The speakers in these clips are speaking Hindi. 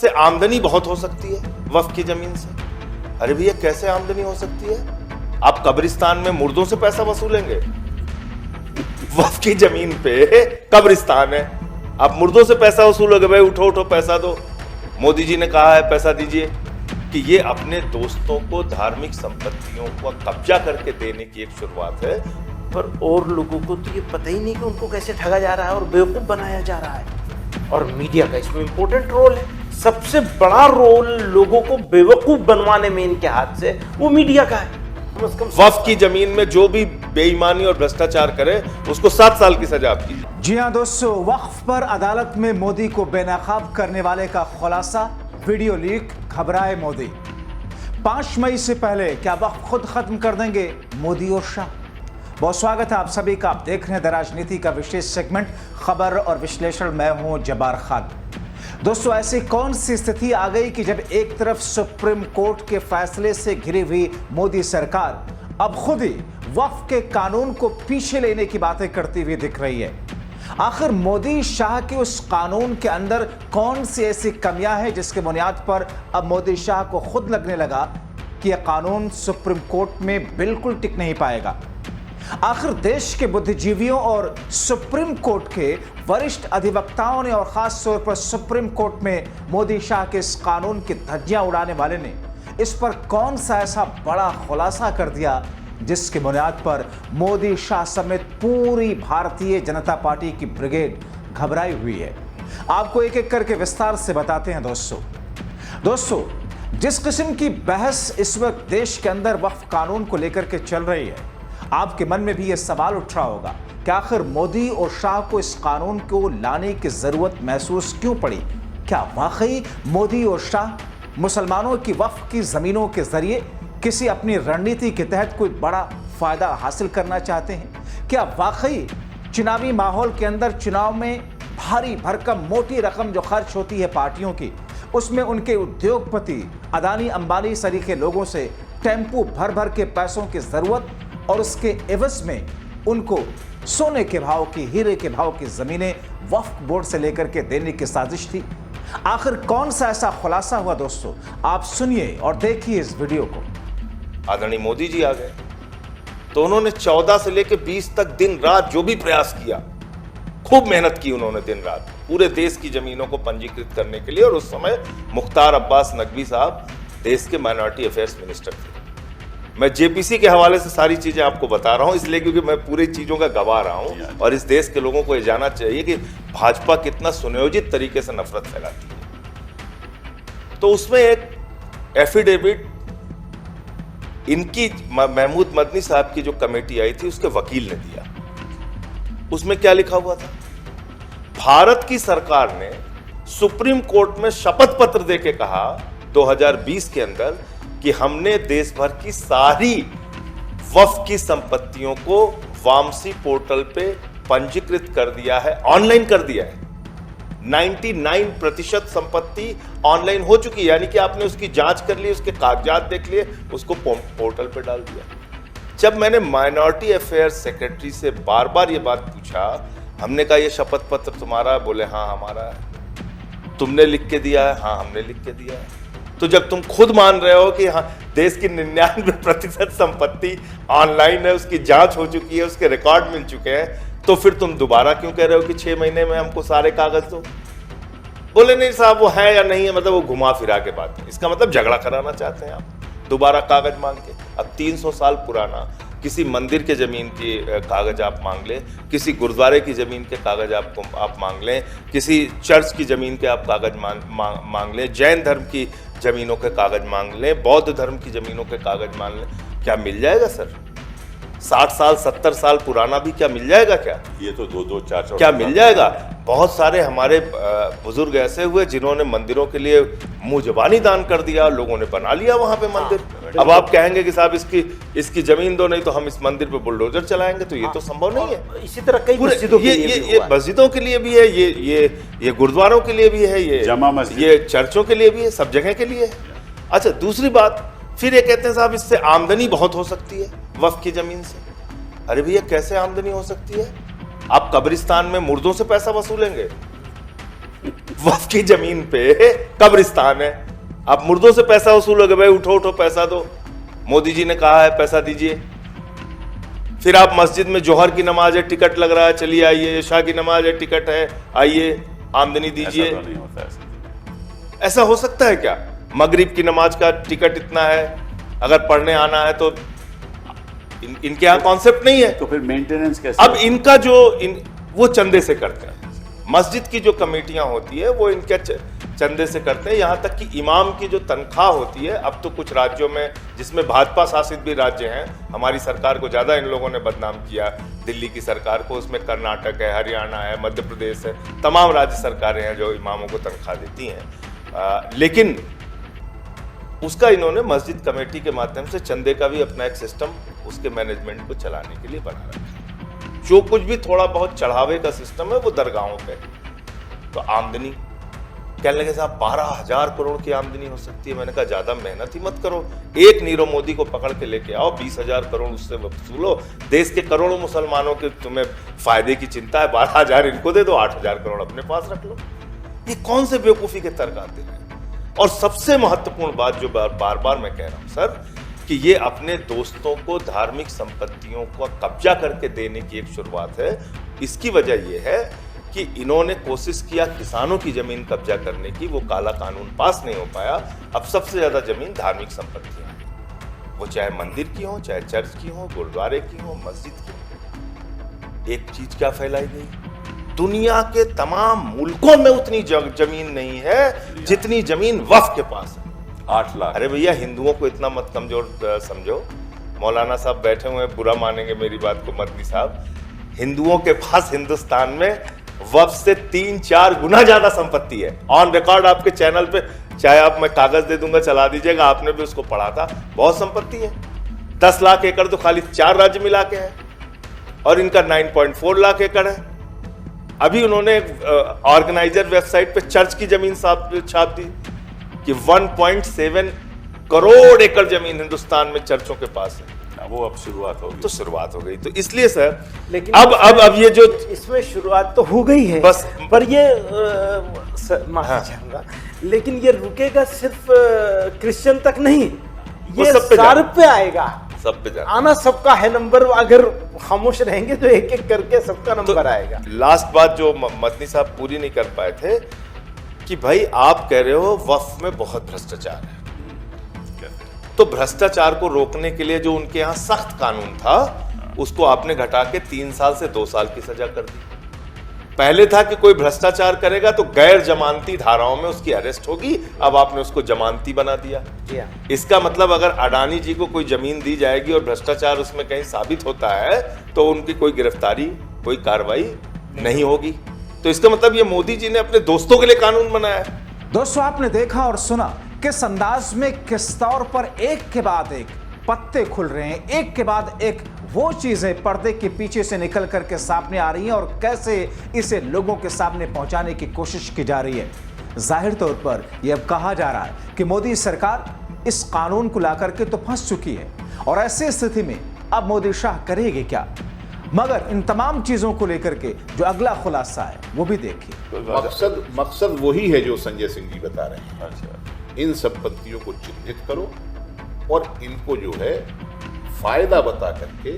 इससे आमदनी बहुत हो सकती है वक्फ की जमीन से। अरे भैया कैसे आमदनी हो सकती है? आप कब्रिस्तान में मुर्दों से पैसा वसूलेंगे? वक्फ की जमीन पे कब्रिस्तान है, आप मुर्दों से पैसा वसूलोगे? भाई उठो उठो पैसा दो। मोदी जी ने कहा है पैसा दीजिए, कि ये अपने दोस्तों को धार्मिक संपत्तियों को कब्जा करके देने की एक शुरुआत है। पर और लोगों को तो ये पता ही नहीं कि उनको कैसे ठगा जा रहा है और बेवकूफ बनाया जा रहा है। और मीडिया का इसमें इंपॉर्टेंट रोल है। सबसे बड़ा रोल लोगों को बेवकूफ बनवाने में इनके हाथ से वो मीडिया का है। वक्फ की जमीन में जो भी बेईमानी और भ्रष्टाचार करे उसको 7 साल की सजा कीजिए। जी हां दोस्तों, वक्फ पर अदालत में मोदी को बेनकाब करने वाले का खुलासा, वीडियो लीक, घबराए मोदी। 5 मई से पहले क्या वक्फ खुद खत्म कर देंगे मोदी और शाह? बहुत स्वागत है आप सभी का। आप देख रहे हैं द राजनीति का विशेष सेगमेंट खबर और विश्लेषण। मैं हूं जब्बार खान। दोस्तों, ऐसी कौन सी स्थिति आ गई कि जब एक तरफ सुप्रीम कोर्ट के फैसले से घिरी हुई मोदी सरकार अब खुद ही वक्फ के कानून को पीछे लेने की बातें करती हुई दिख रही है। आखिर मोदी शाह के उस कानून के अंदर कौन सी ऐसी कमियां हैं जिसके बुनियाद पर अब मोदी शाह को खुद लगने लगा कि यह कानून सुप्रीम कोर्ट में बिल्कुल टिक नहीं पाएगा? आखिर देश के बुद्धिजीवियों और सुप्रीम कोर्ट के वरिष्ठ अधिवक्ताओं ने और खास तौर पर सुप्रीम कोर्ट में मोदी शाह के इस कानून की धज्जियां उड़ाने वाले ने इस पर कौन सा ऐसा बड़ा खुलासा कर दिया जिसके बुनियाद पर मोदी शाह समेत पूरी भारतीय जनता पार्टी की ब्रिगेड घबराई हुई है? आपको एक एक करके विस्तार से बताते हैं। दोस्तों, जिस किस्म की बहस इस वक्त देश के अंदर वक्फ कानून को लेकर के चल रही है, आपके मन में भी यह सवाल उठ रहा होगा कि आखिर मोदी और शाह को इस कानून को लाने की जरूरत महसूस क्यों पड़ी? क्या वाकई मोदी और शाह मुसलमानों की वक्फ की जमीनों के जरिए किसी अपनी रणनीति के तहत कोई बड़ा फायदा हासिल करना चाहते हैं? क्या वाकई चुनावी माहौल के अंदर चुनाव में भारी भरकम मोटी रकम जो खर्च होती है पार्टियों की, उसमें उनके उद्योगपति अदानी अंबानी सरीखे लोगों से टेम्पू भर भर के पैसों की जरूरत और उसके एवज में उनको सोने के भाव की, हीरे के भाव की जमीनें वक्फ बोर्ड से लेकर के देने की साजिश थी? आखिर कौन सा ऐसा खुलासा हुआ? दोस्तों, आप सुनिए और देखिए इस वीडियो को। आदरणीय मोदी जी आ गए तो उन्होंने 14 से लेकर 20 तक दिन रात जो भी प्रयास किया, खूब मेहनत की उन्होंने दिन रात पूरे देश की जमीनों को पंजीकृत करने के लिए। और उस समय मुख्तार अब्बास नकवी साहब देश के माइनॉरिटी अफेयर्स मिनिस्टर थे। मैं जेपीसी के हवाले से सारी चीजें आपको बता रहा हूं इसलिए क्योंकि मैं पूरी चीजों का गवाह रहा हूं और इस देश के लोगों को यह जानना चाहिए कि भाजपा कितना सुनियोजित तरीके से नफरत फैलाती है। तो उसमें एक एफिडेविट इनकी महमूद मदनी साहब की जो कमेटी आई थी उसके वकील ने दिया। उसमें क्या लिखा हुआ था? भारत की सरकार ने सुप्रीम कोर्ट में शपथ पत्र देके कहा 2020 के अंदर कि हमने देश भर की सारी वक्फ की संपत्तियों को वामसी पोर्टल पे पंजीकृत कर दिया है, ऑनलाइन कर दिया है। 99% संपत्ति ऑनलाइन हो चुकी है, यानी कि आपने उसकी जांच कर ली, उसके कागजात देख लिए, उसको पोर्टल पे डाल दिया। जब मैंने माइनॉरिटी अफेयर्स सेक्रेटरी से बार बार ये बात पूछा, हमने कहा ये शपथ पत्र तुम्हारा है? बोले हाँ हमारा है। तुमने लिख के दिया है? हाँ हमने लिख के दिया है। तो जब तुम खुद मान रहे हो कि हाँ देश की 99% संपत्ति ऑनलाइन है, उसकी जांच हो चुकी है, उसके रिकॉर्ड मिल चुके हैं, तो फिर तुम दोबारा क्यों कह रहे हो कि 6 महीने में हमको सारे कागज दो? बोले नहीं साहब वो है या नहीं है, मतलब वो घुमा फिरा के बात है। इसका मतलब झगड़ा कराना चाहते हैं आप, दोबारा कागज मांग के। अब 300 साल पुराना किसी मंदिर के जमीन के कागज आप मांग लें, किसी गुरुद्वारे की जमीन के कागज आप मांग लें, किसी चर्च की जमीन के आप कागज मांग लें, जैन धर्म की जमीनों के कागज मांग लें, बौद्ध धर्म की जमीनों के कागज मांग लें, क्या मिल जाएगा सर? 60 साल 70 साल पुराना भी क्या मिल जाएगा? क्या ये तो 2-2 4-4 क्या मिल जाएगा? बहुत सारे हमारे बुजुर्ग ऐसे हुए जिन्होंने मंदिरों के लिए मुंह जबानी दान कर दिया, लोगों ने बना लिया वहां पे मंदिर। अब आप कहेंगे कि साहब इसकी जमीन दो, नहीं तो हम इस मंदिर पे बुलडोजर चलाएंगे, तो ये तो संभव नहीं है। इसी तरह कई मस्जिदों के लिए ये मस्जिदों के लिए भी है, ये गुरुद्वारों के लिए भी है, ये चर्चों के लिए भी है, सब जगह के लिए है। अच्छा, दूसरी बात, फिर ये कहते हैं साहब इससे आमदनी बहुत हो सकती है वक्फ की जमीन से। अरे भैया कैसे आमदनी हो सकती है? आप कब्रिस्तान में मुर्दों से पैसा वसूलेंगे? वक्फ की जमीन पे कब्रिस्तान है। आप मुर्दों से पैसा वसूलोगे, भाई उठो उठो पैसा दो, मोदी जी ने कहा है पैसा दीजिए। फिर आप मस्जिद में जोहर की नमाज है, टिकट लग रहा है, चलिए आइए, इशा की नमाज है, टिकट है, आइए, आमदनी दीजिए। ऐसा तो नहीं होता ऐसे। ऐसा हो सकता है क्या? मगरिब की नमाज का टिकट इतना है, अगर पढ़ने आना है तो इनके यहाँ कॉन्सेप्ट नहीं है। तो फिर मेंटेनेंस कैसे? अब इनका जो वो चंदे से करते हैं, मस्जिद की जो कमेटियां होती है वो इनके चंदे से करते हैं। यहाँ तक कि इमाम की जो तनख्वाह होती है, अब तो कुछ राज्यों में जिसमें भाजपा शासित भी राज्य हैं, हमारी सरकार को ज़्यादा इन लोगों ने बदनाम किया, दिल्ली की सरकार को, उसमें कर्नाटक है, हरियाणा है, मध्य प्रदेश है, तमाम राज्य सरकारें हैं जो इमामों को तनख्वाह देती हैं। लेकिन उसका इन्होंने मस्जिद कमेटी के माध्यम से चंदे का भी अपना एक सिस्टम उसके मैनेजमेंट को चलाने के लिए बना रखा है। जो कुछ भी थोड़ा बहुत चढ़ावे का सिस्टम है वो दरगाहों पे। तो आमदनी कहने लगे साहब 12,000 करोड़ की आमदनी हो सकती है। मैंने कहा ज्यादा मेहनत ही मत करो, एक नीरव मोदी को पकड़ के लेके आओ, 20,000 करोड़ उससे वसूलो, देश के करोड़ों मुसलमानों के तुम्हें फायदे की चिंता है, 12,000 इनको दे दो, 8,000 करोड़ अपने पास रख लो। ये कौन से बेवकूफी के तर्क आते हैं? और सबसे महत्वपूर्ण बात जो बार बार मैं कह रहा हूं सर, कि ये अपने दोस्तों को धार्मिक संपत्तियों को कब्जा करके देने की एक शुरुआत है। इसकी वजह यह है कि इन्होंने कोशिश किया किसानों की जमीन कब्जा करने की, वो काला कानून पास नहीं हो पाया। अब सबसे ज्यादा जमीन धार्मिक संपत्तियां हैं, वो चाहे मंदिर की हो, चाहे चर्च की हो, गुरुद्वारे की हो, मस्जिद की हो। एक चीज क्या फैलाई गई, दुनिया के तमाम मुल्कों में उतनी जमीन नहीं है जितनी जमीन वक्फ के पास है। 8 लाख। अरे भैया हिंदुओं को इतना मत कमजोर समझो। मौलाना साहब बैठे हुए हैं, बुरा मानेंगे मेरी बात को मदनी साहब, हिंदुओं के पास हिंदुस्तान में वक्फ से 3-4 गुना ज्यादा संपत्ति है। ऑन रिकॉर्ड आपके चैनल पे, चाहे आप, मैं कागज दे दूंगा, चला दीजिएगा, आपने भी उसको पढ़ा था, बहुत संपत्ति है। 10 लाख एकड़ तो खाली 4 राज्य मिला के है, और इनका 9.4 लाख एकड़ है। अभी उन्होंने ऑर्गेनाइजर वेबसाइट पे चर्च की जमीन छाप दी कि 1.7 करोड़ एकड़ जमीन हिंदुस्तान में चर्चों के पास है। वो अब शुरुआत होगी। तो शुरुआत हो गई, तो इसलिए सर, लेकिन अब ये जो इसमें शुरुआत तो हो गई है बस, पर ये माफी चाहूंगा, लेकिन ये रुकेगा सिर्फ क्रिश्चियन तक नहीं, ये सब पे सार पे आएगा, सब पे जाना। आना सबका है नंबर। अगर खामोश रहेंगे तो एक एक करके सबका नंबर आएगा। लास्ट बात जो मदनी साहब पूरी नहीं कर पाए थे कि भाई आप कह रहे हो वक्फ में बहुत भ्रष्टाचार है, तो भ्रष्टाचार को रोकने के लिए जो उनके यहाँ सख्त कानून था उसको आपने घटा के 3 साल से 2 साल की सजा कर दी। पहले था कि कोई भ्रष्टाचार करेगा तो गैर जमानती धाराओं में उसकी अरेस्ट होगी, अब आपने उसको जमानती बना दिया। इसका मतलब अगर अडानी जी को कोई जमीन दी जाएगी और भ्रष्टाचार उसमें कहीं साबित होता है तो उनकी कोई गिरफ्तारी, कोई कार्रवाई नहीं होगी। तो इसका मतलब ये मोदी जी ने अपने दोस्तों के लिए कानून बनाया है। दोस्तों, आपने देखा और सुना किस अंदाज में, किस तौर पर एक के बाद एक पत्ते खुल रहे हैं, एक के बाद एक वो चीजें पर्दे के पीछे से निकल करके सामने आ रही हैं और कैसे इसे लोगों के सामने पहुंचाने की कोशिश की जा रही है। जाहिर तौर पर यह अब कहा जा रहा है कि मोदी सरकार इस कानून को लाकर के तो फंस चुकी है, और ऐसी स्थिति में अब मोदी शाह करेगी क्या। मगर इन तमाम चीजों को लेकर के जो अगला खुलासा है वो भी देखिए। मकसद वही है जो संजय सिंह जी बता रहे हैं। अच्छा, इन संपत्तियों को चिन्हित करो और इनको जो है फायदा बता करके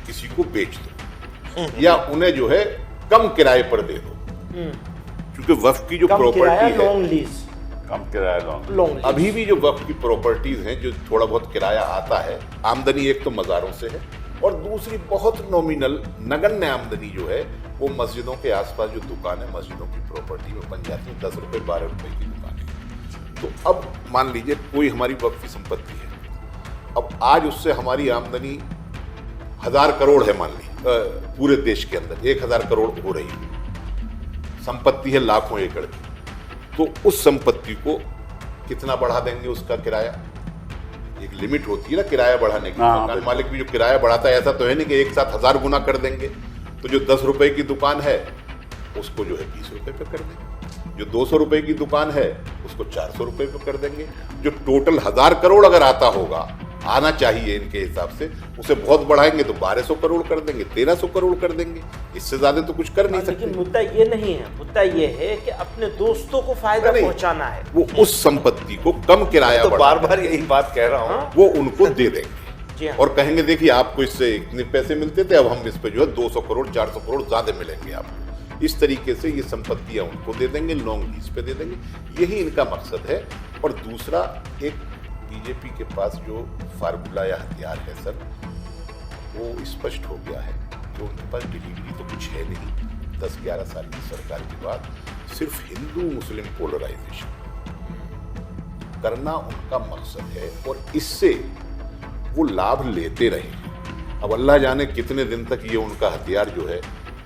किसी को बेच दो, या उन्हें जो है कम किराए पर दे दो। क्योंकि वक्फ की जो प्रॉपर्टी है, लॉन्ग लीज, कम किराया लॉन्ग लीज, अभी भी जो वक्फ की प्रॉपर्टीज हैं, जो थोड़ा बहुत किराया आता है, आमदनी एक तो मज़ारों से है और दूसरी बहुत नॉमिनल नगण्य आमदनी जो है वो मस्जिदों के आसपास जो दुकान है, मस्जिदों की प्रॉपर्टी में बन जाती है। 10 रुपए 12 रुपए की दुकान है। तो अब मान लीजिए कोई हमारी वक्फ की संपत्ति है, अब आज उससे हमारी आमदनी 1000 करोड़ है, मान ली पूरे देश के अंदर 1000 करोड़ हो रही है, संपत्ति है लाखों एकड़ की, तो उस संपत्ति को कितना बढ़ा देंगे उसका किराया? एक लिमिट होती है ना किराया बढ़ाने की। मकान मालिक भी जो किराया बढ़ाता है, ऐसा तो है नहीं कि एक साथ 1000 गुना कर देंगे। तो जो 10 रुपए की दुकान है उसको जो है 20 रुपए पे कर देंगे, जो 200 रुपए की दुकान है उसको 400 रुपए पे कर देंगे। जो टोटल 1000 करोड़ अगर आता होगा आना चाहिए इनके हिसाब से, उसे बहुत बढ़ाएंगे तो 1200 करोड़ कर देंगे, 1300 करोड़ कर देंगे, इससे ज्यादा तो कुछ कर नहीं सकते। लेकिन मुद्दा ये नहीं है, मुद्दा ये है कि अपने दोस्तों को फायदा नहीं, पहुंचाना है। वो उस संपत्ति को कम किराया तो बढ़ा बार बार यही बात कह रहा हूँ। वो उनको दे देंगे जी हाँ। और कहेंगे देखिए आपको इससे इतने पैसे मिलते थे, अब हम इस पे जो है 200 करोड़ 400 करोड़ ज्यादा मिलेंगे आपको। इस तरीके से ये संपत्तियां उनको दे देंगे, लॉन्ग लीज पे दे देंगे, यही इनका मकसद है। और दूसरा, एक बीजेपी के पास जो फार्मूला या हथियार है सर, वो स्पष्ट हो गया है कि उनके पास डिलीवरी तो कुछ है नहीं। 10-11 साल की सरकार के बाद सिर्फ हिंदू मुस्लिम पोलराइजेशन करना उनका मकसद है और इससे वो लाभ लेते रहे। अब अल्लाह जाने कितने दिन तक ये उनका हथियार जो है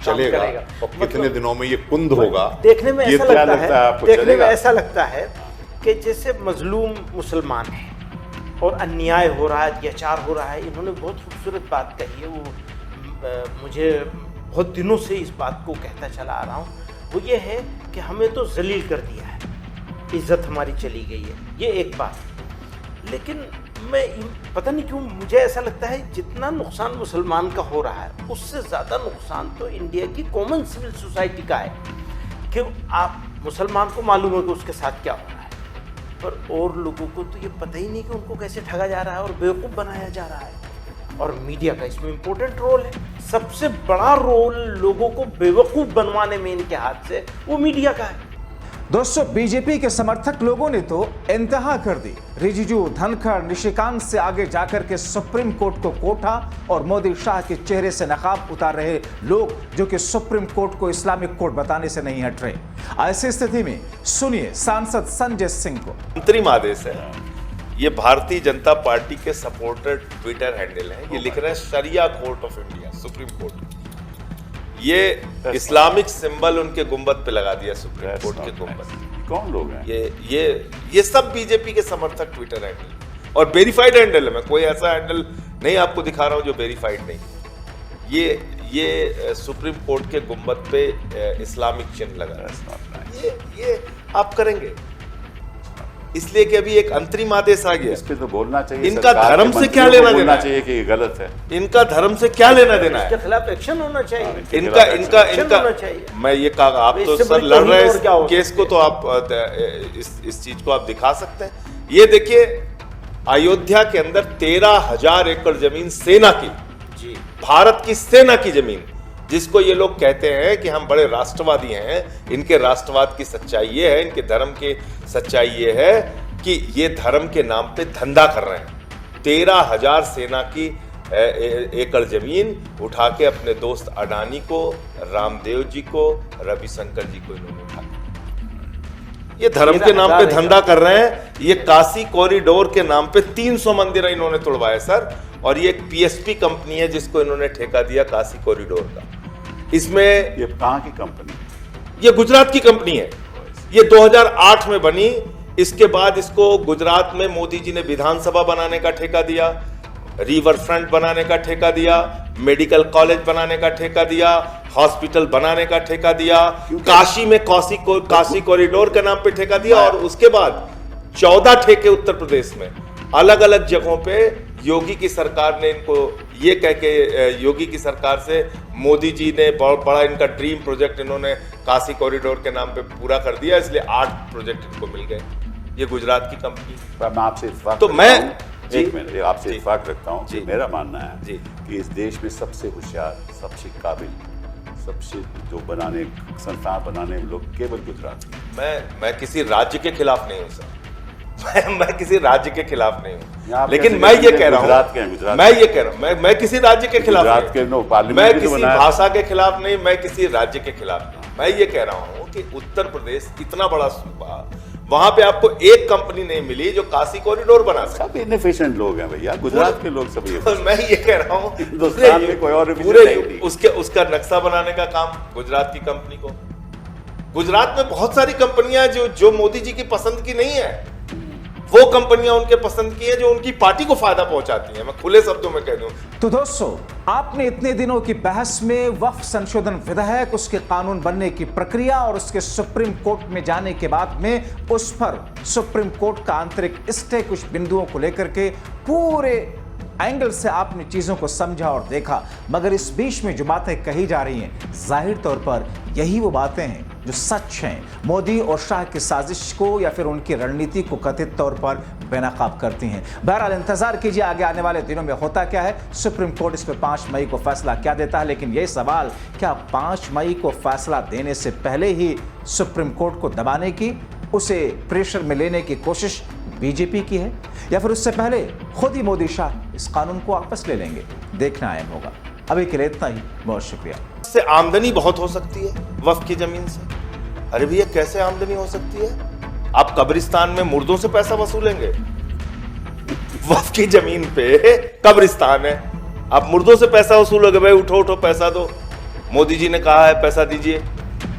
चलेगा करेगा। और कितने दिनों में ये कुंद होगा। देखने में ये ऐसा क्या लगता है, आपको देखने में चलेगा? ऐसा लगता है कि जैसे मजलूम मुसलमान है और अन्याय हो रहा है, अत्याचार हो रहा है। इन्होंने बहुत खूबसूरत बात कही है, वो मुझे बहुत दिनों से इस बात को कहता चला आ रहा हूँ। वो ये है कि हमें तो जलील कर दिया है, इज्जत हमारी चली गई है, ये एक बात। लेकिन मैं पता नहीं क्यों मुझे ऐसा लगता है जितना नुकसान मुसलमान का हो रहा है उससे ज़्यादा नुकसान तो इंडिया की कॉमन सिविल सोसाइटी का है। कि आप मुसलमान को मालूम है कि उसके साथ क्या हो रहा है, पर और लोगों को तो ये पता ही नहीं कि उनको कैसे ठगा जा रहा है और बेवकूफ़ बनाया जा रहा है। और मीडिया का इसमें इम्पोर्टेंट रोल है। सबसे बड़ा रोल लोगों को बेवकूफ़ बनवाने में इनके हाथ से वो मीडिया का है। दोस्तों, बीजेपी के समर्थक लोगों ने तो इंतहा कर दी। रिजिजू, धनखड़, निशिकांत से आगे जाकर के सुप्रीम कोर्ट को कोठा और मोदी शाह के चेहरे से नकाब उतार रहे लोग जो कि सुप्रीम कोर्ट को इस्लामिक कोर्ट बताने से नहीं हट रहे। ऐसी स्थिति में सुनिए सांसद संजय सिंह को। अंतरिम आदेश है, ये भारतीय जनता पार्टी के सपोर्टर ट्विटर हैंडल है। ये लिख रहे हैं शरिया court of India, supreme court. ये इस्लामिक सिंबल उनके गुंबद पे लगा दिया, सुप्रीम कोर्ट के गुंबद। कौन लोग हैं? ये सब बीजेपी के समर्थक ट्विटर हैंडल और वेरीफाइड हैंडल है। मैं कोई ऐसा हैंडल नहीं आपको दिखा रहा हूं जो वेरीफाइड नहीं। ये सुप्रीम कोर्ट के गुंबद पे इस्लामिक चिन्ह लगा रहा है। ये आप करेंगे इसलिए कि अभी एक अंतरिम आदेश आ गया। इस पे तो बोलना चाहिए। इनका सरकार धर्म के से क्या मंत्रियों को लेना देना बोलना है? चाहिए कि ये गलत है। इनका धर्म से क्या लेना देना है? इसके खिलाफ एक्शन होना चाहिए। इनका एक्शन होना चाहिए। मैं ये कहा, आप तो इससे सर बड़ी लड़ रहे तौहीन और क्या हैं हो इस केस सकती को, है? तो आप इस चीज को आप दिखा सकते हैं। ये देखिए, अयोध्या के अंदर 13,000 एकड़ जमीन सेना की, जी, भारत की सेना की जमीन, जिसको ये लोग कहते हैं कि हम बड़े राष्ट्रवादी हैं। इनके राष्ट्रवाद की सच्चाई ये है, इनके धर्म की सच्चाई ये है कि ये धर्म के नाम पे धंधा कर रहे हैं। 13,000 सेना की एकड़ जमीन उठा के अपने दोस्त अडानी को, रामदेव जी को, रविशंकर जी को इन्होंने उठा के ये धर्म के नाम पे धंधा कर रहे हैं। ये काशी कॉरिडोर के नाम पे 300 मंदिर इन्होंने तोड़वाए सर। और ये एक पीएसपी कंपनी है जिसको इन्होंने ठेका दिया काशी कॉरिडोर का। इसमें ये कहाँ की कंपनी? ये गुजरात की कंपनी है। ये 2008 में बनी। इसके बाद इसको गुजरात में मोदी जी ने विधानसभा बनाने का ठेका दिया, रिवर फ्रंट बनाने का ठेका दिया, मेडिकल कॉलेज बनाने का ठेका दिया, हॉस्पिटल बनाने का ठेका दिया, काशी में काशी कॉरिडोर के नाम पे ठेका दिया। और उसके बाद 14 ठेके उत्तर प्रदेश में अलग अलग जगहों पे योगी की सरकार ने इनको ये कह के, योगी की सरकार से मोदी जी ने बड़ा इनका ड्रीम प्रोजेक्ट इन्होंने काशी कॉरिडोर के नाम पे पूरा कर दिया, इसलिए 8 प्रोजेक्ट इनको मिल गए। ये गुजरात की कंपनी। मैं आपसे इत्तेफाक तो रखता मैं हूं, एक मिनट आपसे जी, इत्तेफाक रखता हूँ जी, कि मेरा मानना है जी, कि इस देश में सबसे होशियार, सबसे काबिल, सबसे जो बनाने संस्थान बनाने लोग केवल गुजरात के। मैं किसी राज्य के खिलाफ नहीं हूँ सर। मैं किसी राज्य के खिलाफ नहीं हूँ, आप लेकिन कैसे मैं ये कहेंगे कह रहा गुजरात के हैं, हूँ, गुजरात मैं के? ये कह रहा हूँ, मैं किसी राज्य के खिलाफ गुजरात नहीं के हूँ। नो पार्लियामेंट मैं भी तो किसी बनाया। भाषा के खिलाफ नहीं, मैं किसी राज्य के खिलाफ नहीं। मैं ये कह रहा हूँ कि उत्तर प्रदेश इतना बड़ा सूबा, वहां पे आपको एक कंपनी नहीं मिली जो काशी कॉरिडोर बना सके। सब इनएफिशिएंट लोग हैं भैया, गुजरात के लोग सब ये तो मैं ये कह रहा हूँ हिंदुस्तान में कोई और efficient पूरे नहीं थी। उसका नक्शा बनाने का काम गुजरात की कंपनी को। गुजरात में बहुत सारी कंपनियां जो मोदी जी की पसंद की नहीं है, वो कंपनियां उनके पसंद की हैं जो उनकी पार्टी को फायदा पहुंचाती हैं। मैं खुले शब्दों में कह दूं, तो दोस्तों, आपने इतने दिनों की बहस में वक्फ संशोधन विधेयक, उसके कानून बनने की प्रक्रिया और उसके सुप्रीम कोर्ट में जाने के बाद में उस पर सुप्रीम कोर्ट का आंतरिक स्टे, कुछ बिंदुओं को लेकर के पूरे एंगल से आपने चीजों को समझा और देखा, मगर इस बीच में जो बातें कही जा रही हैं, जाहिर तौर पर यही वो बातें हैं जो सच हैं, मोदी और शाह की साजिश को या फिर उनकी रणनीति को कथित तौर पर बेनकाब करती हैं। बहरहाल इंतजार कीजिए आगे आने वाले दिनों में होता क्या है, सुप्रीम कोर्ट इस पर 5 मई को फैसला क्या देता है। लेकिन यह सवाल, क्या 5 मई को फैसला देने से पहले ही सुप्रीम कोर्ट को दबाने की, उसे प्रेशर में लेने की कोशिश बीजेपी की है, या फिर उससे पहले खुद ही मोदी शाह इस कानून को वापस ले लेंगे, देखना अहम होगा। अभी के लिए इतना ही, बहुत शुक्रिया। इससे आमदनी बहुत हो सकती है वक्फ की जमीन से। अरे भैया, कैसे आमदनी हो सकती है? आप कब्रिस्तान में मुर्दों से पैसा वसूलेंगे? वक्फ की जमीन पे कब्रिस्तान है, आप मुर्दों से पैसा वसूलोगे? भाई उठो उठो पैसा दो। मोदी जी ने कहा है पैसा दीजिए,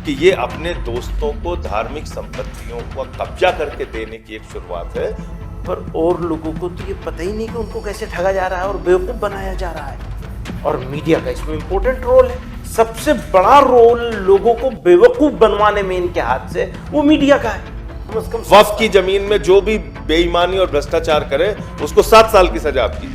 कि ये अपने दोस्तों को धार्मिक संपत्तियों को कब्जा करके देने की एक शुरुआत है। पर और लोगों को तो ये पता ही नहीं कि उनको कैसे ठगा जा रहा है और बेवकूफ बनाया जा रहा है। और मीडिया का इसमें इंपॉर्टेंट रोल है। सबसे बड़ा रोल लोगों को बेवकूफ बनवाने में इनके हाथ से वो मीडिया का है। वक्फ की जमीन में जो भी बेईमानी और भ्रष्टाचार करे उसको 7 साल की सजा आपकी